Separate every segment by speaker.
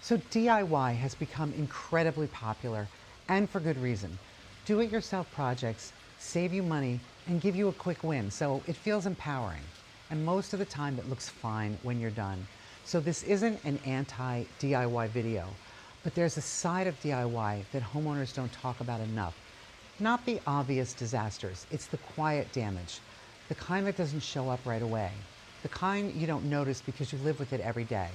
Speaker 1: So DIY has become incredibly popular, and for good reason. Do-it-yourself projects save you money and give you a quick win, so it feels empowering. And most of the time it looks fine when you're done. So this isn't an anti-DIY video, but there's a side of DIY that homeowners don't talk about enough. Not the obvious disasters, it's the quiet damage, the kind that doesn't show up right away, the kind you don't notice because you live with it every day,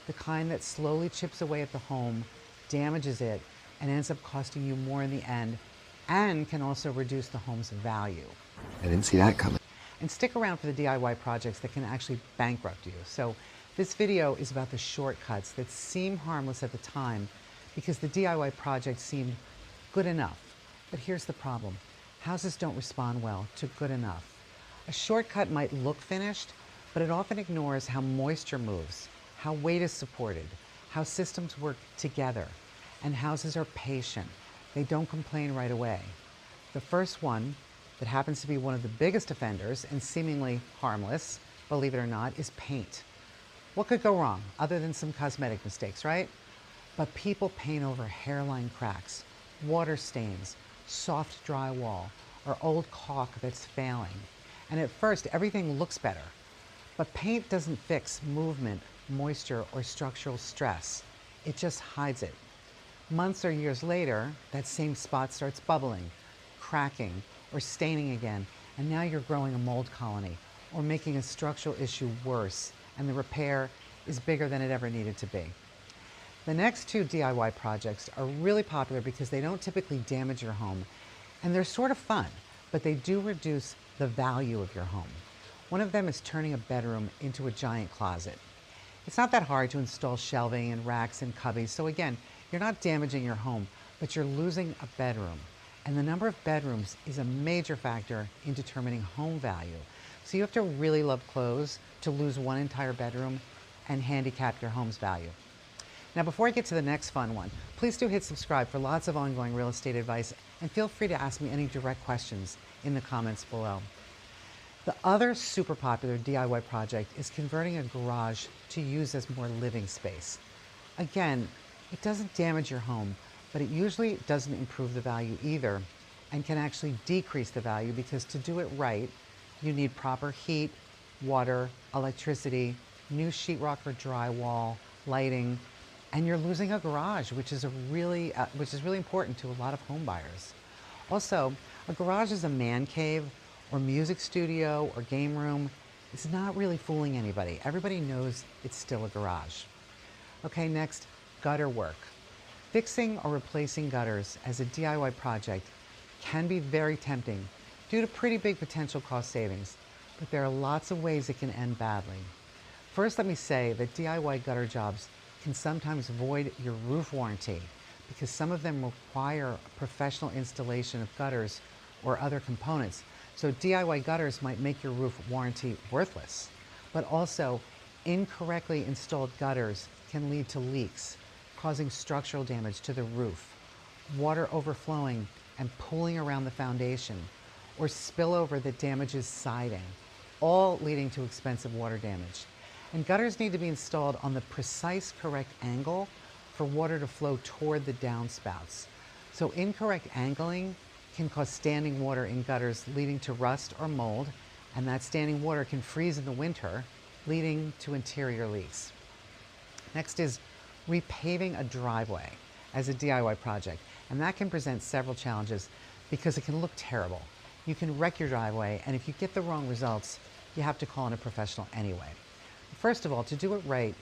Speaker 1: the kind that slowly chips away at the home, damages it, and ends up costing you more in the end, and can also reduce the home's value.
Speaker 2: I didn't see that coming.
Speaker 1: And stick around for the DIY projects that can actually bankrupt you. So this video is about the shortcuts that seem harmless at the time because the DIY project seemed good enough. But here's the problem. Houses don't respond well to good enough. A shortcut might look finished, but it often ignores how moisture moves, how weight is supported, how systems work together, and houses are patient. They don't complain right away. The first one, that happens to be one of the biggest offenders and seemingly harmless, believe it or not, is paint. What could go wrong other than some cosmetic mistakes, right? But people paint over hairline cracks, water stains, soft drywall, or old caulk that's failing. And at first, everything looks better. But paint doesn't fix movement, moisture, or structural stress. It just hides it. Months or years later, that same spot starts bubbling, cracking, or staining again, and now you're growing a mold colony or making a structural issue worse, and the repair is bigger than it ever needed to be. The next two DIY projects are really popular because they don't typically damage your home, and they're sort of fun, but they do reduce the value of your home. One of them is turning a bedroom into a giant closet. It's not that hard to install shelving and racks and cubbies, so again, you're not damaging your home, but you're losing a bedroom. And the number of bedrooms is a major factor in determining home value. So you have to really love clothes to lose one entire bedroom and handicap your home's value. Now, before I get to the next fun one, please do hit subscribe for lots of ongoing real estate advice, and feel free to ask me any direct questions in the comments below. The other super popular DIY project is converting a garage to use as more living space. Again, it doesn't damage your home, but it usually doesn't improve the value either, and can actually decrease the value because to do it right, you need proper heat, water, electricity, new sheetrock or drywall, lighting, and you're losing a garage, which is really important to a lot of home buyers. Also, a garage is a man cave or music studio or game room. It's not really fooling anybody. Everybody knows it's still a garage. Okay, next, gutter work. Fixing or replacing gutters as a DIY project can be very tempting due to pretty big potential cost savings, but there are lots of ways it can end badly. First, let me say that DIY gutter jobs can sometimes void your roof warranty because some of them require professional installation of gutters or other components. So DIY gutters might make your roof warranty worthless, but also incorrectly installed gutters can lead to leaks, causing structural damage to the roof, water overflowing and pooling around the foundation, or spillover that damages siding, all leading to expensive water damage. And gutters need to be installed on the precise correct angle for water to flow toward the downspouts. So incorrect angling can cause standing water in gutters, leading to rust or mold, and that standing water can freeze in the winter, leading to interior leaks. Next is repaving a driveway as a DIY project, and that can present several challenges because it can look terrible. You can wreck your driveway, and if you get the wrong results, you have to call in a professional anyway. First of all, to do it right,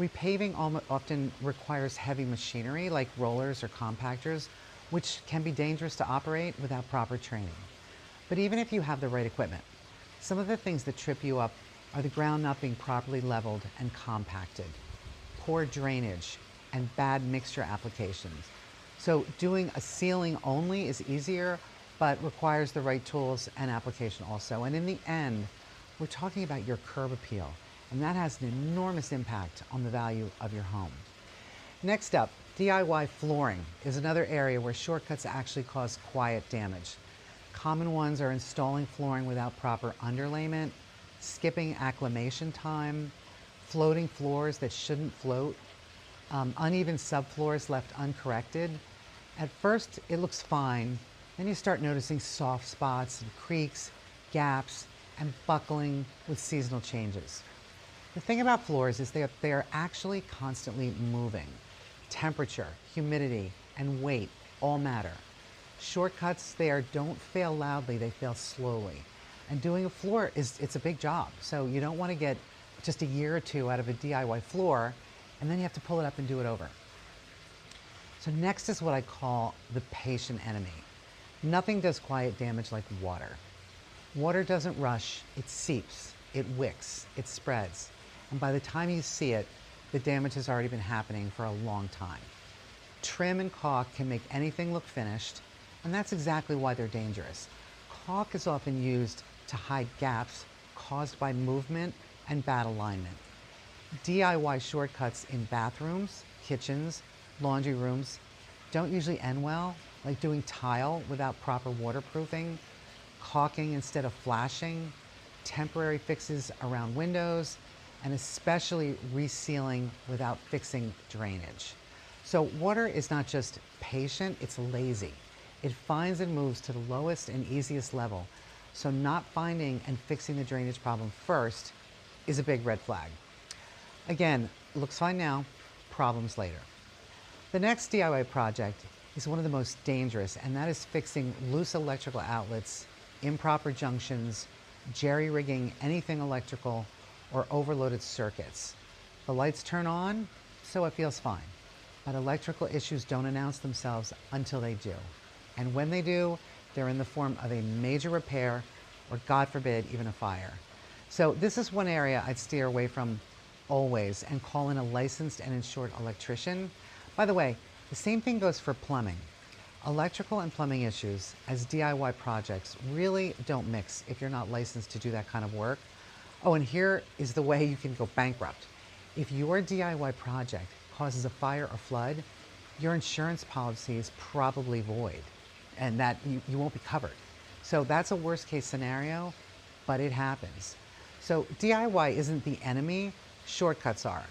Speaker 1: repaving often requires heavy machinery like rollers or compactors, which can be dangerous to operate without proper training. But even if you have the right equipment, some of the things that trip you up are the ground not being properly leveled and compacted, poor drainage, and bad mixture applications. So doing a sealing only is easier, but requires the right tools and application also. And in the end, we're talking about your curb appeal, and that has an enormous impact on the value of your home. Next up, DIY flooring is another area where shortcuts actually cause quiet damage. Common ones are installing flooring without proper underlayment, skipping acclimation time, floating floors that shouldn't float, uneven subfloors left uncorrected. At first, it looks fine. Then you start noticing soft spots and creaks, gaps, and buckling with seasonal changes. The thing about floors is they are actually constantly moving. Temperature, humidity, and weight all matter. Shortcuts there don't fail loudly, they fail slowly. And doing a floor it's a big job. So you don't want to get just a year or two out of a DIY floor and then you have to pull it up and do it over. So next is what I call the patient enemy. Nothing does quiet damage like water. Water doesn't rush, it seeps, it wicks, it spreads. And by the time you see it, the damage has already been happening for a long time. Trim and caulk can make anything look finished, and that's exactly why they're dangerous. Caulk is often used to hide gaps caused by movement and bad alignment. DIY shortcuts in bathrooms, kitchens, laundry rooms don't usually end well, like doing tile without proper waterproofing, caulking instead of flashing, temporary fixes around windows, and especially resealing without fixing drainage. So water is not just patient, it's lazy. It finds and moves to the lowest and easiest level. So not finding and fixing the drainage problem first is a big red flag. Again, looks fine now, problems later. The next DIY project is one of the most dangerous, and that is fixing loose electrical outlets, improper junctions, jerry-rigging anything electrical, or overloaded circuits. The lights turn on, so it feels fine. But electrical issues don't announce themselves until they do. And when they do, they're in the form of a major repair, or God forbid, even a fire. So this is one area I'd steer away from always and call in a licensed and insured electrician. By the way, the same thing goes for plumbing. Electrical and plumbing issues as DIY projects really don't mix if you're not licensed to do that kind of work. Oh, and here is the way you can go bankrupt. If your DIY project causes a fire or flood, your insurance policy is probably void and that you won't be covered. So that's a worst case scenario, but it happens. So DIY isn't the enemy, shortcuts are.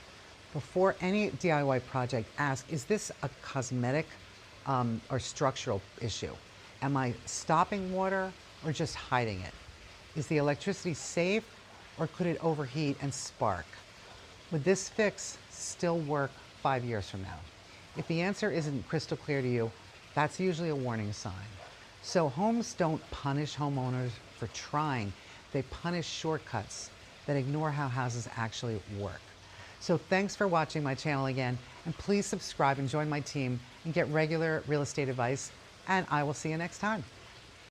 Speaker 1: Before any DIY project, ask, is this a cosmetic or structural issue? Am I stopping water or just hiding it? Is the electricity safe or could it overheat and spark? Would this fix still work 5 years from now? If the answer isn't crystal clear to you, that's usually a warning sign. So homes don't punish homeowners for trying. They punish shortcuts that ignore how houses actually work. So thanks for watching my channel again, and please subscribe and join my team and get regular real estate advice, and I will see you next time.